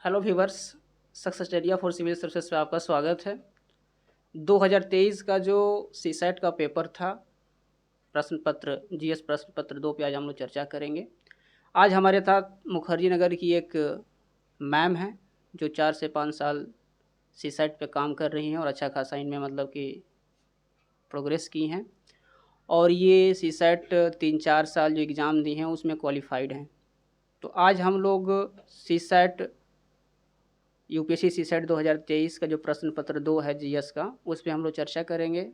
Hello viewers, success Studia for civil services पे आपका स्वागत है। 2023 का जो सीसेट का पेपर था, प्रश्न पत्र जीएस प्रश्न पत्र 2 पे आज हम लोग चर्चा करेंगे। आज हमारे साथ मुखर्जी नगर की एक मैम हैं जो 4 से 5 साल सीसेट पे काम कर रही हैं और अच्छा खासा इनमें मतलब कि प्रोग्रेस की हैं और ये सीसेट 3-4 साल जो एग्ज़ाम दी हैं उसमें क्वालिफाइड हैं। तो आज हम लोग सीसेट यूपीएससी सीसेट 2023 का जो प्रश्न पत्र 2 है जीएस का, उस पे हम लोग चर्चा करेंगे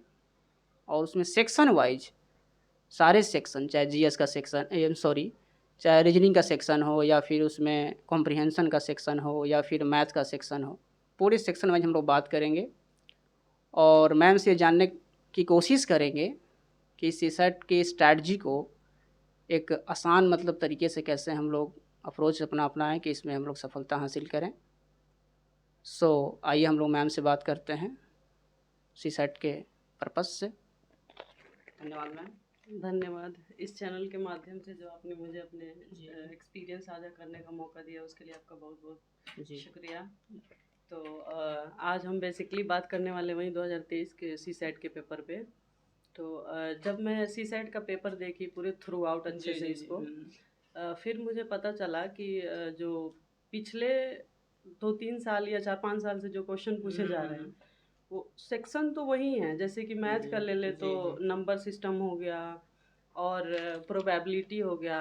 और उसमें सेक्शन वाइज सारे सेक्शन, चाहे जीएस का सेक्शन चाहे रीजनिंग का सेक्शन हो या फिर उसमें कॉम्प्रिहेंशन का सेक्शन हो या फिर मैथ का सेक्शन हो, पूरे सेक्शन वाइज हम लोग बात करेंगे और मैम से जानने की कोशिश करेंगे कि सीसेट की स्ट्रैटेजी को एक आसान मतलब तरीके से कैसे हम लोग अप्रोच अपना अपनाएं कि इसमें हम लोग सफलता हासिल करें। आइए हम लोग मैम से बात करते हैं सीसेट के पर्पस से। धन्यवाद मैम। धन्यवाद। इस चैनल के माध्यम से जो आपने मुझे अपने एक्सपीरियंस साझा करने का मौका दिया उसके लिए आपका बहुत बहुत शुक्रिया। तो आज हम बेसिकली बात करने वाले वहीं 2023 के सीसेट के पेपर पे। तो जब मैं सीसेट का पेपर देखी पूरे थ्रू आउट अच्छे से इसको, फिर मुझे पता चला कि जो पिछले 2-3 साल या 4-5 साल से जो क्वेश्चन पूछे जा रहे हैं वो सेक्शन तो वही हैं। जैसे कि मैथ का ले ले तो नंबर सिस्टम हो गया और प्रोबेबिलिटी हो गया,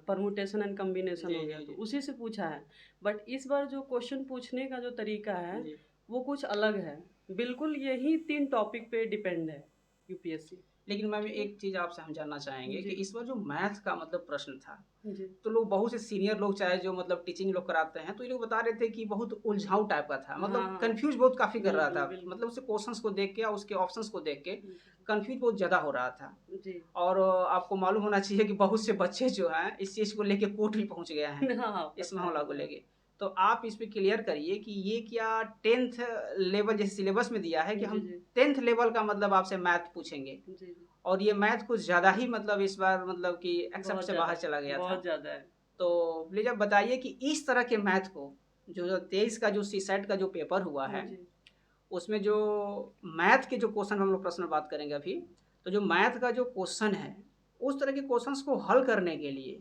परमुटेशन एंड कम्बिनेशन हो गया, तो उसी से पूछा है। बट इस बार जो क्वेश्चन पूछने का जो तरीका है वो कुछ अलग है। बिल्कुल यही 3 टॉपिक पे डिपेंड है यूपीएससी। लेकिन मैम एक चीज़ आपसे हम जानना चाहेंगे कि इस बार जो मैथ का मतलब प्रश्न था, तो लोग बहुत से सीनियर लोग चाहे जो मतलब टीचिंग लोग कराते हैं, तो ये लोग बता रहे थे कि बहुत उलझाऊ टाइप का था, मतलब कंफ्यूज बहुत काफ़ी कर रहा था, मतलब उसके क्वेश्चंस को देख के और उसके ऑप्शंस को देख के कंफ्यूज बहुत ज़्यादा हो रहा था। और आपको मालूम होना चाहिए कि बहुत से बच्चे जो हैं इस चीज़ को लेके कोर्ट भी पहुँच गए हैं इस मामला को लेके। तो आप इस पे क्लियर करिए कि ये क्या 10th लेवल जैसे सिलेबस में दिया है कि हम 10th लेवल का मतलब आपसे मैथ पूछेंगे और ये मैथ कुछ ज़्यादा ही मतलब इस बार मतलब कि एक्सेप्ट से बाहर चला गया था, बहुत ज़्यादा है। तो प्लीज़ आप बताइए कि इस तरह के मैथ को जो 23 का जो सीसेट का जो पेपर हुआ है उसमें जो मैथ के जो क्वेश्चन हम लोग प्रश्न बात करेंगे अभी, तो जो मैथ का जो क्वेश्चन है उस तरह के क्वेश्चंस को हल करने के लिए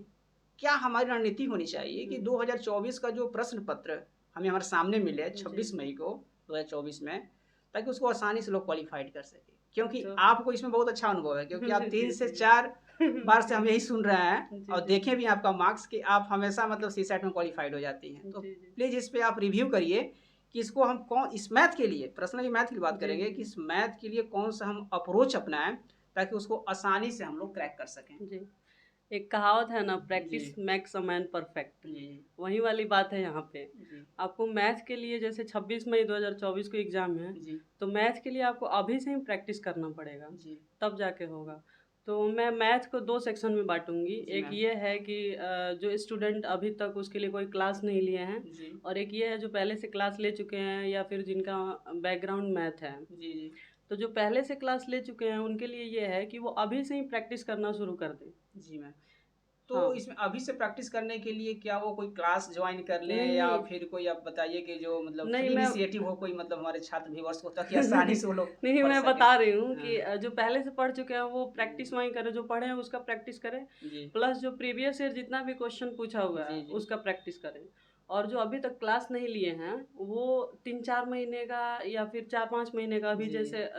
क्या हमारी रणनीति होनी चाहिए कि 2024 का जो प्रश्न पत्र हमें हमारे सामने मिले 26 मई को 2024 में, ताकि उसको आसानी से लोग क्वालिफाइड कर सके, क्योंकि आपको इसमें बहुत अच्छा अनुभव है क्योंकि आप 3 से 4 बार से हम यही सुन रहे हैं और देखें भी आपका मार्क्स कि आप हमेशा मतलब सीसेट में क्वालिफाइड हो जाती हैं। तो प्लीज़ इस पे आप रिव्यू करिए कि इसको हम कौन इस मैथ के लिए पर्सनली मैथ की बात करेंगे कि इस मैथ के लिए कौन सा हम अप्रोच अपनाएं ताकि उसको आसानी से हम लोग क्रैक कर सकें। एक कहावत है ना, practice makes a man perfect, वही वाली बात है यहाँ पे। आपको मैथ के लिए जैसे 26 मई 2024 को एग्ज़ाम है, तो मैथ के लिए आपको अभी से ही प्रैक्टिस करना पड़ेगा, तब जाके होगा। तो मैं मैथ को 2 सेक्शन में बांटूंगी। एक ये है कि जो स्टूडेंट अभी तक उसके लिए कोई क्लास नहीं लिए हैं, और एक ये है जो पहले से क्लास ले चुके हैं या फिर जिनका बैकग्राउंड मैथ है। तो जो पहले से क्लास ले चुके हैं उनके लिए ये है कि वो अभी से ही प्रैक्टिस करना शुरू कर दें। जी मैम। तो इसमें अभी से प्रैक्टिस करने के लिए क्या वो कोई क्लास ज्वाइन कर लें या फिर कोई आप बताइए कि जो मतलब फ्री इनिशिएटिव हो कोई, मतलब हमारे छात्र व्यूअर्स को ताकि आसानी से वो लोग नहीं, मैं बता रही हूँ कि जो पहले से पढ़ चुके हैं वो प्रैक्टिस वहीं करें, जो पढ़े हैं उसका प्रैक्टिस करें, प्लस जो प्रीवियस ईयर जितना भी क्वेश्चन पूछा हुआ है उसका प्रैक्टिस करें। और जो अभी तक क्लास नहीं लिए हैं वो 3-4 महीने का या फिर 4-5 महीने का, अभी जैसे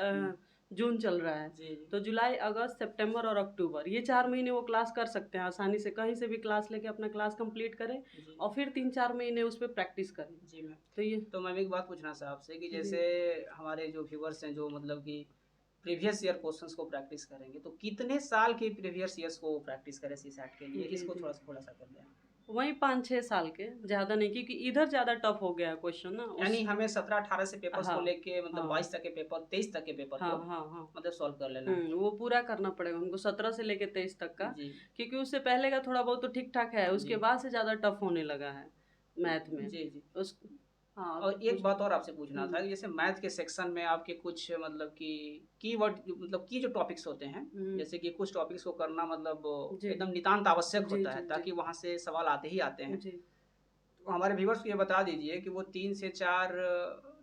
जून चल रहा है तो जुलाई, अगस्त, सितंबर और अक्टूबर, ये 4 महीने वो क्लास कर सकते हैं आसानी से, कहीं से भी क्लास लेके अपना क्लास कंप्लीट करें और फिर 3-4 महीने उस पर प्रैक्टिस करें। जी मैम। तो मैं एक बात पूछना चाह आपसे कि जैसे हमारे जो व्यूवर्स हैं जो मतलब कि प्रीवियस ईयर क्वेश्चंस को प्रैक्टिस करेंगे, तो कितने साल के प्रीवियस ईयर्स को प्रैक्टिस करें सीसेट के लिए, इसको थोड़ा सा कर दें। वही 5-6 साल के, ज़्यादा नहीं, क्योंकि इधर ज़्यादा टफ हो गया है क्वेश्चन ना। यानी हमें 17-18 से पेपर्स को लेके मतलब 22 तक के पेपर, 23 तक के पेपर को मतलब सॉल्व कर लेना है। वो पूरा करना पड़ेगा उनको 17 से लेके 23 तक का, क्योंकि उससे पहले का थोड़ा बहुत तो ठीक ठाक है, उसके बाद से ज़्यादा टफ होने लगा है मैथ में। उस और एक बात और आपसे पूछना था कि जैसे मैथ के सेक्शन में आपके कुछ मतलब कि कीवर्ड मतलब की जो टॉपिक्स होते हैं, जैसे कि कुछ टॉपिक्स को करना मतलब एकदम नितांत आवश्यक होता है ताकि वहाँ से सवाल आते ही आते हैं। हमारे व्यूअर्स को ये बता दीजिए कि वो 3 से 4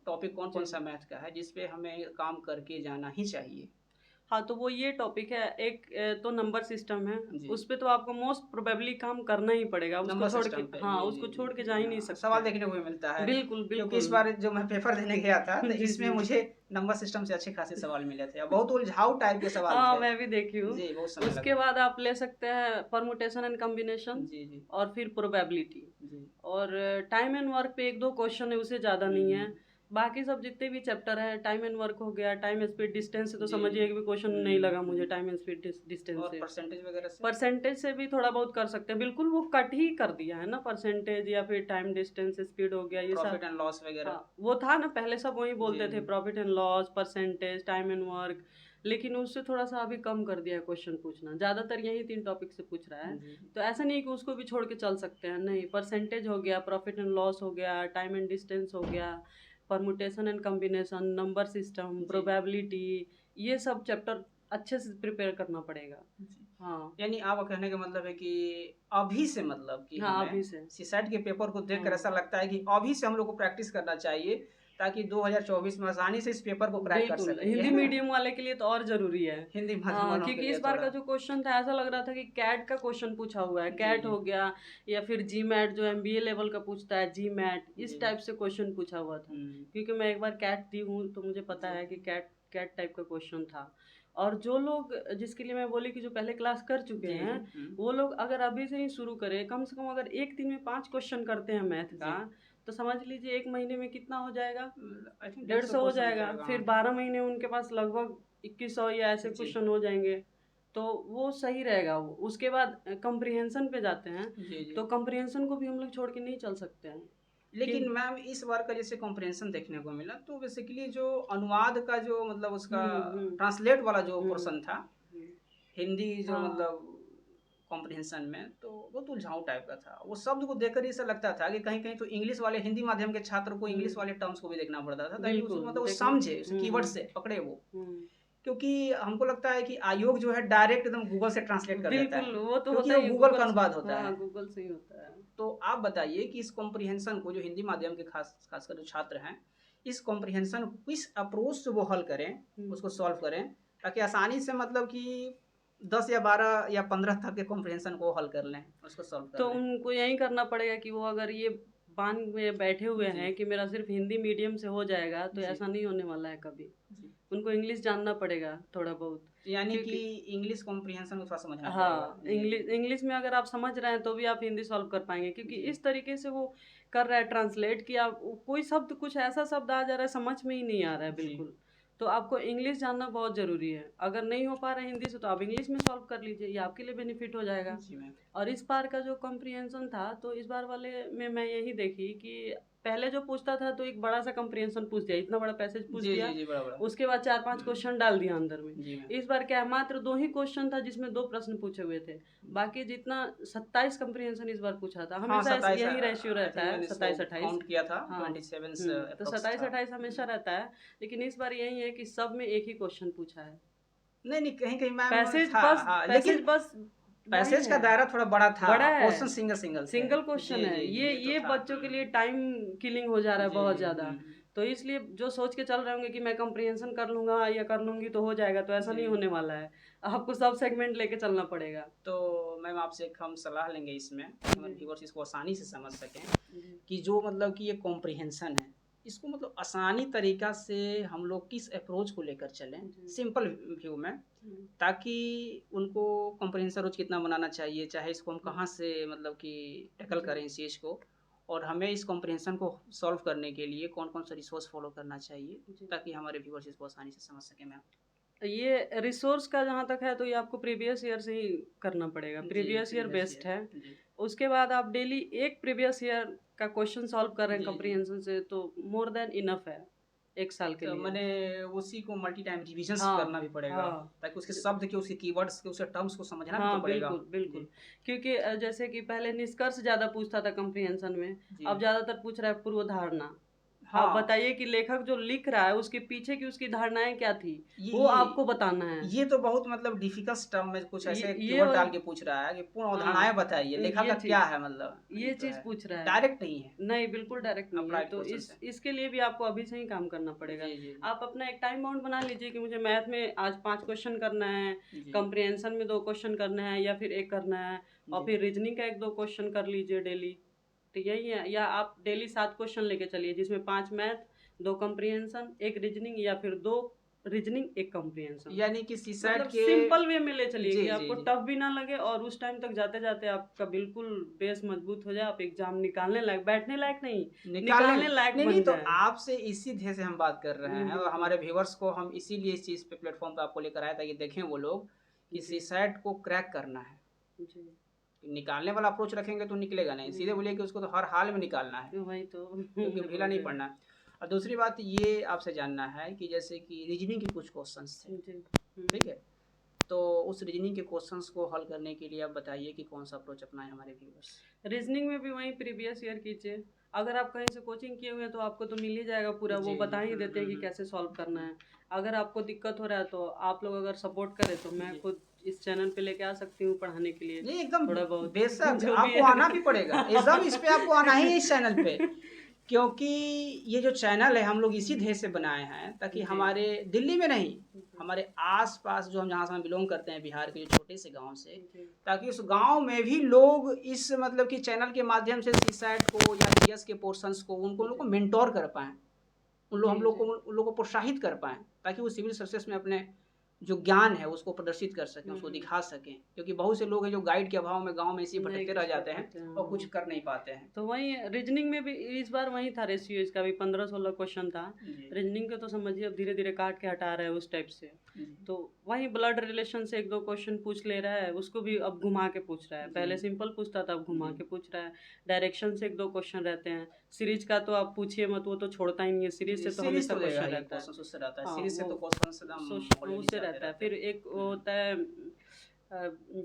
टॉपिक कौन-कौन जी। सा मैथ का है जिस पे हमें काम करके जाना ही चाहिए? हाँ, तो वो ये टॉपिक है, एक तो नंबर सिस्टम है, जी। उस पे तो आपको मोस्ट प्रोबेबली काम करना ही पड़ेगा, उसको नंबर छोड़ के सिस्टम पे हाँ, जी, जी, उसको जी, छोड़ के जी, जा ही नहीं हाँ, सकते सवाल हैं। देखने को भी मिलता है बिल्कुल, क्योंकि इस बिल्कुल। बार जो मैं पेपर देने गया था तो जी, इसमें जी। मुझे नंबर सिस्टम से अच्छे खासे सवाल मिले थे और बहुत उलझाऊ टाइप के सवाल हाँ, थे। मैं भी देखी हूँ। जी, बहुत समय उसके लगा। बाद आप ले सकते हैं परम्यूटेशन एंड कॉम्बिनेशन जी, जी, और फिर प्रोबेबिलिटी। जी। और टाइम एंड वर्क पे 1-2 क्वेश्चन है, उससे ज़्यादा नहीं है। हुँ, बाकी सब जितने भी चैप्टर हैं, टाइम एंड वर्क हो गया, टाइम स्पीड डिस्टेंस से तो जी, समझिए एक भी क्वेश्चन नहीं लगा मुझे हुँ। टाइम एंड स्पीड डिस्टेंस और से। परसेंटेज वगैरह से? परसेंटेज से भी थोड़ा बहुत कर सकते हैं, बिल्कुल वो कट ही कर दिया है ना, परसेंटेज या फिर टाइम डिस्टेंस स्पीड हो गया ये प्रॉफिट सब। एंड लॉस वगैरह? हाँ, वो था ना पहले सब वही बोलते थे, जी, profit and loss, percentage, time and work, लेकिन उससे थोड़ा-सा अभी कम कर दिया है क्वेश्चन पूछना। ज़्यादातर यही 3 टॉपिक से पूछ रहा है। जी, तो ऐसा नहीं है कि उसको भी छोड़ के चल सकते हैं, नहीं, परसेंटेज हो गया, प्रॉफिट एंड लॉस हो गया, टाइम एंड डिस्टेंस हो गया, permutation and combination, number system, जी, प्रोबेबिलिटी, ये सब चैप्टर अच्छे से प्रिपेयर करना पड़ेगा। जी। हाँ। यानी आपका कहने का मतलब है कि अभी से मतलब कि हाँ, हमें अभी से। सीसैट के पेपर को देखकर हाँ। ऐसा लगता है कि अभी से हम लोग को प्रैक्टिस करना चाहिए ताकि 2024 में आसानी से इस पेपर को क्रैक कर बिल्कुल, सकें, ये हिंदी है ना? मीडियम वाले के लिए तो और ज़रूरी है। हिंदी माध्यम हाँ, वालों के क्योंकि लिए इस बार थोड़ा का जो क्वेश्चन था ऐसा लग रहा था कि कैट का क्वेश्चन पूछा हुआ है। जी, कैट जी। हो गया या फिर जीमैट जो एमबीए लेवल का पूछता है, जीमैट, जी, इस जी। टाइप से क्वेश्चन पूछा हुआ था। हुँ, क्योंकि मैं एक बार कैट दी हूँ तो मुझे पता जी। है कि कैट कैट टाइप का क्वेश्चन था। और जो लोग जिसके लिए मैं बोली कि जो पहले क्लास कर चुके जी, जी। हैं, वो लोग अगर अभी से ही शुरू करें, कम से कम अगर 1 दिन में 5 क्वेश्चन करते हैं मैथ का, जी। तो समझ लीजिए 1 महीने में कितना हो जाएगा? आई थिंक 150 150 हो क्वेश्चन हो जाएगा। जाएगा, फिर हाँ। 12 महीने उनके पास लगभग 2100 या ऐसे जी, क्वेश्चन हो जाएँगे। तो वो सही रहेगा वो। उसके बाद कॉम्प्रिहेंशन पे जाते हैं, जी, जी। तो कॉम्प्रिहेंशन को भी हम लोग छोड़ के नहीं चल सकते हैं। कि लेकिन मैम इस बार का जैसे कॉम्प्रिहेंशन देखने को मिला तो बेसिकली जो अनुवाद का जो मतलब उसका हुँ, हुँ, ट्रांसलेट वाला जो हुँ, पोर्शन था हुँ। हिंदी जो हाँ, मतलब कॉम्प्रिहेंशन में तो वो तो उलझाऊ टाइप का था वो शब्द को देखकर ही ऐसा लगता था कि कहीं कहीं तो इंग्लिश वाले हिंदी माध्यम के छात्र को इंग्लिश हुँ, वाले टर्म्स को भी देखना पड़ता था ताकि उसको बिल्कुल मतलब वो देखना समझे उसे कीवर्ड हुँ, से पकड़े वो हुँ। क्योंकि हमको लगता है कि आयोग जो है डायरेक्ट एकदम गूगल से ट्रांसलेट कर देता बिल्कुल, है वो तो क्योंकि होता वो ही है गूगल का गूगल से अनुवाद होता है हाँ, गूगल से ही होता है। तो आप बताइए कि इस कॉम्प्रिहेंशन को जो हिंदी माध्यम के खासकर जो छात्र हैं इस कॉम्प्रिहेंशन को किस अप्रोच से वो हल करें हुँ। उसको सॉल्व करें ताकि आसानी से मतलब कि 10 या 12 या 15 तक के कॉम्प्रिहेंशन को हल कर लें उसको सॉल्व कर तो लें उनको यही करना पड़ेगा कि वो अगर ये बांध में बैठे हुए जी हैं कि मेरा सिर्फ हिंदी मीडियम से हो जाएगा, तो जी ऐसा नहीं होने वाला है कभी। जी उनको इंग्लिश जानना पड़ेगा थोड़ा बहुत, यानी कि क्योंकि इंग्लिश कॉम्प्रिहेंशन को थोड़ा समझना पड़ेगा हाँ, जी जी इंग्लिश में अगर आप समझ रहे हैं तो भी आप हिंदी सॉल्व कर पाएँगे, क्योंकि जी इस तरीके से वो कर रहा है ट्रांसलेट कि आप कोई शब्द कुछ ऐसा शब्द आ जा रहा है समझ में ही नहीं आ रहा है जी बिल्कुल। तो आपको इंग्लिश जानना बहुत ज़रूरी है। अगर नहीं हो पा रहा है हिंदी से तो आप इंग्लिश में सॉल्व कर लीजिए, ये आपके लिए बेनिफिट हो जाएगा। जी मैम और इस बार का जो कॉम्प्रिहेंशन था, तो इस बार वाले में मैं यही देखी कि पहले जो पूछता था तो एक बड़ा-सा कॉम्प्रिहेंशन पूछ दिया, इतना बड़ा पैसेज पूछ जी दिया, जी जी बड़ा बड़ा उसके बाद 4-5 क्वेश्चन डाल दिया अंदर में। जी मैम इस बार क्या है, मात्र 2 ही क्वेश्चन था जिसमें 2 प्रश्न पूछे हुए थे। बाकी जितना 27 कॉम्प्रिहेंशन इस बार पूछा था, हाँ हमेशा 27 यही रेशियो आई रहता थिंक है मैंने इसको 27-28। काउंट किया था हाँ, 27 तो अप्रोक्स था 27-28 हमेशा रहता है, लेकिन इस बार यही है कि सब में एक ही क्वेश्चन पूछा है। नहीं नहीं कहीं कहीं मैम पैसेज था बस हाँ पैसेज लेकिन बस वही पैसेज का है। दायरा थोड़ा बड़ा था बड़ा है, क्वेश्चन सिंगल सिंगल थे सिंगल क्वेश्चन जी है। जी जी ये तो ये था बच्चों के लिए टाइम किलिंग हो जा रहा है जी बहुत जी ज़्यादा। तो इसलिए जो सोच के चल रहे होंगे कि मैं कॉम्प्रिहेंशन कर लूँगा या कर लूँगी तो हो जाएगा, तो ऐसा जी नहीं होने वाला है। आपको सब सेगमेंट लेके चलना पड़ेगा। तो मैम आपसे एक हम सलाह लेंगे इसमें कि हमारे जी, व्यूअर्स इसको आसानी से समझ सकें जी, कि जो मतलब कि ये कॉम्प्रिहेंशन है इसको मतलब आसानी तरीका से हम लोग किस अप्रोच को लेकर चलें जी, सिंपल व्यू में जी, ताकि उनको कॉम्प्रिहेंशन रोज कितना बनाना चाहिए चाहे इसको हम जी, कहाँ से मतलब कि टैकल जी, करें इस चीज़ को और हमें इस कॉम्प्रिहेंशन को सॉल्व करने के लिए कौन कौन सा रिसोर्स फॉलो करना चाहिए जी। ताकि हमारे व्यूअर्स इसको आसानी से समझ सकें मैम ये रिसोर्स का जहाँ तक है तो ये आपको प्रीवियस ईयर से ही करना पड़ेगा। जी प्रीवियस ईयर प्रीवियस बेस्ड है। ईयर जी उसके बाद आप डेली एक प्रीवियस ईयर का क्वेश्चन सॉल्व कर रहे हैं जी जी कॉम्प्रिहेंशन से, तो मोर देन इनफ है 1 साल के तो लिए। मैंने उसी को मल्टी टाइम रिविजन्स करना हाँ, भी पड़ेगा हाँ। ताकि उसके शब्द के उसके कीवर्ड्स के उसके टर्म्स को समझना भी तो हाँ, पड़ेगा बिल्कुल, बिल्कुल। जी क्योंकि जैसे कि पहले निष्कर्ष ज़्यादा पूछता था कॉम्प्रिहेंशन में, जी अब ज़्यादातर पूछ रहा है पूर्वधारणा। आप हाँ बताइए कि लेखक जो लिख रहा है उसके पीछे की उसकी धारणाएं क्या थी, वो ये आपको बताना है। ये तो बहुत मतलब डिफिकल्ट टर्म में कुछ ऐसे ये कीवर्ड डाल वाल के पूछ रहा है कि पूर्ण हाँ, अवधारणाएं बताइए, लेखक ये का क्या चीज है, मतलब ये ये तो चीज है, पूछ रहा है। डायरेक्ट नहीं है, नहीं, बिल्कुल डायरेक्ट नहीं है। अप्लाइड तो क्वेश्चन है। इसके लिए भी आपको अभी से ही काम करना पड़ेगा। जी जी आप अपना एक टाइम बाउंड बना लीजिए कि मुझे मैथ में आज 5 क्वेश्चन करना है, जी कंप्रिहेंशन में 2 क्वेश्चन करना है या फिर एक करना है, और जी फिर रीजनिंग का 1-2 क्वेश्चन कर लीजिए डेली। तो यही है, या आप डेली 7 क्वेश्चन लेके चलिए जिसमें 5 मैथ, 2 कंप्रिहेंशन, एक रीजनिंग, या फिर 2 रीजनिंग, एक कंप्रिहेंशन। यानी कि सीसैट मतलब के सिंपल वे में ले चलिए जी कि जी आपको जी टफ भी ना लगे और उस टाइम तक जाते जाते आपका बिल्कुल बेस मजबूत हो जाए, आप एग्जाम निकालने लायक, बैठने लायक नहीं, निकालने निकालने लायक नहीं नहीं, बन तो जाए। आपसे इसी ध्येय से हम बात कर रहे हैं और बिल्कुल। हमारे व्यूवर्स को हम इसीलिए इस चीज़ पे प्लेटफॉर्म पे आपको लेकर आए ताकि देखें वो लोग कि जी सीसैट को क्रैक करना है। जी। निकालने वाला अप्रोच रखेंगे तो निकलेगा नहीं, सीधे बोलिए कि उसको तो हर हाल में निकालना है, वही तो क्योंकि मैं ढीला बोल नहीं रही हूँ। पड़ना है। और दूसरी बात ये आपसे जानना है कि जैसे कि रीजनिंग के कुछ क्वेश्चंस थे, जी। ठीक है, तो उस रीजनिंग के क्वेश्चंस को हल करने के लिए आप बताइए कि कौन सा अप्रोच अपनाएं हमारे व्यूअर्स। रीजनिंग में भी वही प्रीवियस ईयर कीजिए। अगर आप कहीं से कोचिंग किए हुए हैं तो आपको तो मिल ही जाएगा पूरा, वो जी जी बता ही देते हैं कि कैसे सॉल्व करना है। अगर आपको दिक्कत हो रहा है तो आप लोग अगर सपोर्ट करें तो मैं जी खुद इस चैनल पे लेके आ सकती हूँ पढ़ाने के लिए, नहीं एकदम थोड़ा बहुत बेशक जो भी आपको आना भी पड़ेगा, एकदम इस पे आपको आना ही है इस चैनल पे, है। क्योंकि ये जो चैनल है हम लोग इसी ध्येय से बनाए हैं ताकि जी हमारे दिल्ली में नहीं, हमारे आस-पास जो हम जहाँ से हम बिलॉन्ग करते हैं बिहार के जो छोटे से गाँव से, जी ताकि उस गाँव में भी लोग इस मतलब कि चैनल के माध्यम से सीसैट को या जीएस के पोर्शंस को उन लोग को मेंटोर कर पाएँ। हम जी लोग को जी। उन लोगों को प्रोत्साहित कर पाएँ ताकि वो सिविल सर्विसेज में अपने जो ज्ञान है उसको प्रदर्शित कर सकें, उसको हम्म। दिखा सकें, क्योंकि बहुत से लोग हैं जो गाइड के अभाव में गाँव में ऐसे ही नहीं भटकते रह कुछ कर जाते हैं पाते हैं, और कुछ हाँ। कर नहीं पाते हैं। तो वही रीजनिंग में भी इस बार वही था, रेशियो इसका भी 15-16 क्वेश्चन था। जी रीजनिंग के तो समझिए अब धीरे धीरे काट के हटा रहे हैं उस टाइप से। जी तो वही ब्लड रिलेशन से 1-2 क्वेश्चन पूछ ले रहा है, उसको भी अब घुमा के पूछ रहा है। जी पहले सिंपल पूछता था, अब घुमा जी के पूछ रहा है। डायरेक्शन से 1-2 क्वेश्चन रहते हैं। सीरीज का तो आप पूछिए मत, वो तो छोड़ता ही नहीं है, सीरीज जी से तो सीरीज हमेशा तो देगा क्वेश्चन ही, रहता है। क्वेश्चन उससे रहता है, हाँ, सीरीज से वो तो क्वेश्चन एकदम ऑलरेडी उससे जाते रहता है। रहते फिर हैं। एक वो होता है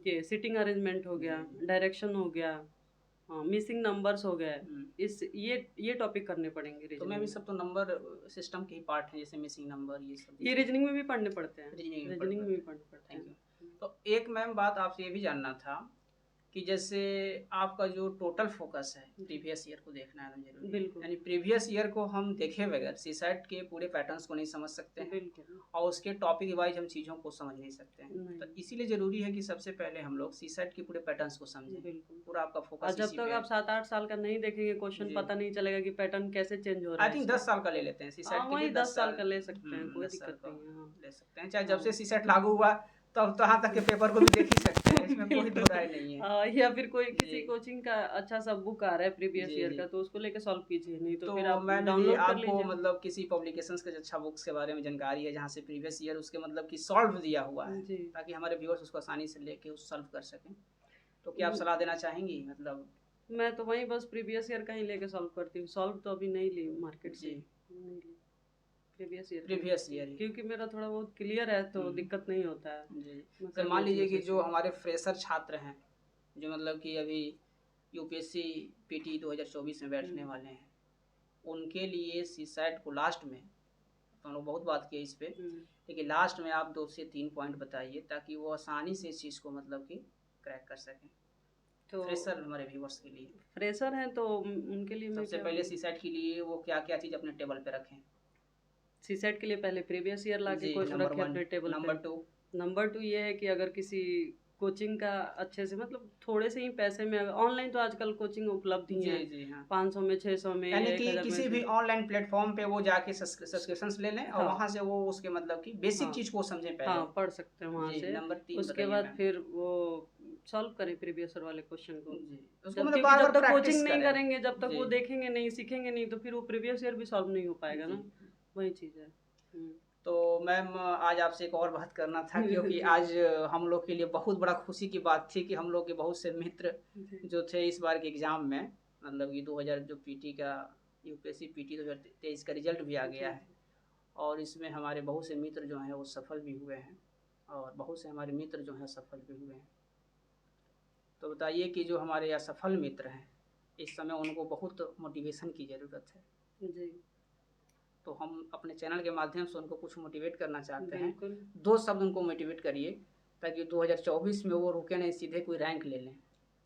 ये सिटिंग अरेंजमेंट हो गया, जी डायरेक्शन हो गया, हाँ, मिसिंग नंबर्स हो गए। हम्म। इस ये टॉपिक करने पड़ेंगे तो मैं भी रीजनिंग में। सब तो नंबर सिस्टम के ही पार्ट हैं, जैसे मिसिंग नंबर ये सब ये रीजनिंग में भी पढ़ने पड़ते हैं, रीजनिंग में पढ़ रीजनिंग में भी पड़ते हैं। पढ़ने पड़ते थैंक हैं। यू। तो एक मैम बात आपसे ये भी जानना था कि जैसे आपका जो टोटल फोकस है जी प्रीवियस ईयर को देखना एकदम जरूरी है, बिल्कुल यानी प्रीवियस ईयर को हम देखे बगैर सीसैट के पूरे पैटर्न्स को नहीं समझ सकते हैं बिल्कुल और उसके टॉपिक वाइज हम चीज़ों को समझ नहीं सकते हैं। नहीं। तो इसीलिए ज़रूरी है कि सबसे पहले हम लोग सीसैट के पूरे पैटर्न्स को समझें, बिल्कुल। पूरा आपका और फोकस जब इसी तक पे आप है। 7-8 साल का नहीं देखेंगे क्वेश्चन, जी पता नहीं चलेगा कि पैटर्न कैसे चेंज हो रहा आई है थिंक इसका। 10 साल का ले लेते हैं हाँ, सीसैट के लिए, वही 10 10 साल साल। का ले सकते हैं, कोई 10 साल दिक्कत का नहीं है। हाँ ले सकते हैं, चाहे जब हाँ। से सीसैट लागू हुआ तब तो यहाँ तक के पेपर को भी देख ही सकते हैं, इसमें कोई दो बिल्कुल। राय नहीं है। या फिर कोई जी किसी कोचिंग का अच्छा सा बुक आ रहा है प्रीवियस जी ईयर जी। का, तो उसको लेके सॉल्व कीजिए, नहीं तो तो फिर आप मैम यदि डाउनलोड कर आपको लीजिए। मतलब किसी पब्लिकेशंस के अच्छा बुक्स के बारे में जानकारी है जहाँ से प्रीवियस ईयर उसके मतलब कि सॉल्व दिया हुआ है जी। ताकि हमारे व्यूअर्स उसको आसानी से लेके उस सॉल्व कर सकें, तो क्या आप सलाह देना चाहेंगी मतलब। मैं तो वहीं बस प्रीवियस ईयर का ही लेके सॉल्व करती हूँ, सॉल्व तो अभी नहीं ली मार्केट से, जी नहीं ली, प्रीवियस ईयर का ही प्रीवियस करती हूँ ईयर ही। क्योंकि मेरा थोड़ा बहुत क्लियर है तो दिक्कत नहीं होता है। जी मैं फिर कर मान लेती हूँ लीजिए कि उसी जो से। हमारे फ्रेशर छात्र हैं जो मतलब कि अभी यूपीएससी पीटी 2024 में बैठने वाले हैं, उनके लिए सीसैट को लास्ट में, तो हम लोग बहुत बात की इस पे, लेकिन लास्ट में आप 2 से 3 पॉइंट बताइए ताकि वो आसानी से इस चीज़ को मतलब कि क्रैक कर सकें, तो फ्रेशर हमारे व्यूवर्स के लिए। फ्रेशर हैं तो उनके लिए मैं सबसे क्या पहले बोलूँ। सीसैट के लिए वो क्या क्या चीज़ अपने टेबल पे रखें। सीसेट के लिए पहले प्रीवियस ईयर ला के जी नंबर रखे 1। अपने टेबल पे। नंबर 2। नंबर 2 ये है कि अगर किसी कोचिंग का अच्छे से, मतलब थोड़े से ही पैसे में, ऑनलाइन तो आजकल कोचिंग उपलब्ध ही जी है, जी हाँ, 500 में, 600 में यानी या कि 1000 में किसी भी से। ऑनलाइन प्लेटफॉर्म पे वो जाके सब्सक्रिप्शंस ले लें और हाँ वहाँ से वो उसके मतलब कि बेसिक हाँ चीज़ को समझें हाँ, पहले। पढ़ सकते हैं वहाँ जी से। नंबर 3 उसके बताइए बाद मैम। फिर वो सॉल्व करें प्रीवियस ईयर वाले क्वेश्चन को। जी उसको जब मतलब क्योंकि बार जब बार तक प्रैक्टिस कोचिंग नहीं करें। करेंगे, जब तक जी वो देखेंगे नहीं, सीखेंगे नहीं, तो फिर वो प्रीवियस ईयर भी सॉल्व नहीं हो पाएगा जी ना। वही चीज़ है। तो मैम आज आपसे एक और बात करना था क्योंकि जी आज हम लोग के लिए बहुत बड़ा खुशी की बात थी कि हम लोग के बहुत से मित्र जी जो थे इस बार के एग्ज़ाम में, मतलब कि 2000 जो पीटी का यूपीएससी पीटी 2023 का रिजल्ट भी आ जी गया है और इसमें हमारे बहुत से मित्र जो हैं वो सफल भी हुए हैं और बहुत से हमारे मित्र जो हैं सफल भी हुए हैं। तो बताइए कि जो हमारे असफल मित्र हैं इस समय उनको बहुत मोटिवेशन की ज़रूरत है, जी। तो हम अपने चैनल के माध्यम से उनको कुछ मोटिवेट करना चाहते हैं। बिल्कुल 2 शब्द उनको मोटिवेट करिए ताकि 2024 में वो रुके नहीं, सीधे कोई रैंक ले लें,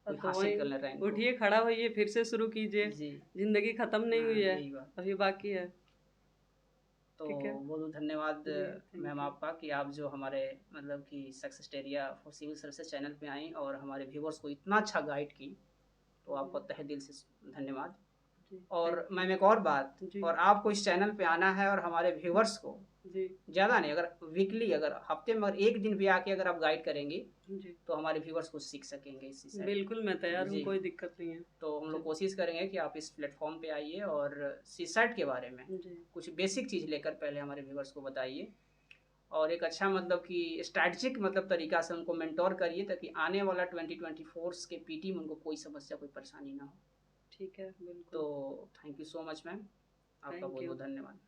कोई तो हासिल वही कर लें रैंक को। उठिए, खड़ा होइए, फिर से शुरू कीजिए। जी जिंदगी खत्म नहीं हाँ, हुई है, यही बात। अभी बाकी है। तो ठीक है बहुत बहुत धन्यवाद जी, थैंक मैम यू। आपका कि आप जो हमारे मतलब कि सक्सेसटेरिया फॉर सिविल सर्विसेज चैनल पे आई और हमारे व्यूवर्स को इतना अच्छा गाइड की, तो आपका तहे दिल से धन्यवाद। जी, और थैंक मैम एक और बात, जी और आपको इस चैनल पे आना है और हमारे व्यूवर्स को जी ज़्यादा नहीं, अगर वीकली, अगर हफ्ते में अगर एक दिन भी आके अगर आप गाइड करेंगे जी, तो हमारे व्यूवर्स कुछ सीख सकेंगे इसी से। बिल्कुल मैं तैयार हूँ, जी। कोई दिक्कत नहीं है। तो हम लोग जी। कोशिश करेंगे कि आप इस प्लेटफॉर्म पे आइए और सीसैट के बारे में जी कुछ बेसिक चीज़ लेकर पहले हमारे व्यूवर्स को बताइए, और एक अच्छा मतलब कि स्ट्रैटेजिक मतलब तरीका से उनको मेंटोर करिए ताकि आने वाला 2024 के पीटी में उनको कोई समस्या, कोई परेशानी ना हो। ठीक है, बिल्कुल। तो thank you so much ma'am, आपका थैंक बहुत यू। बहुत धन्यवाद।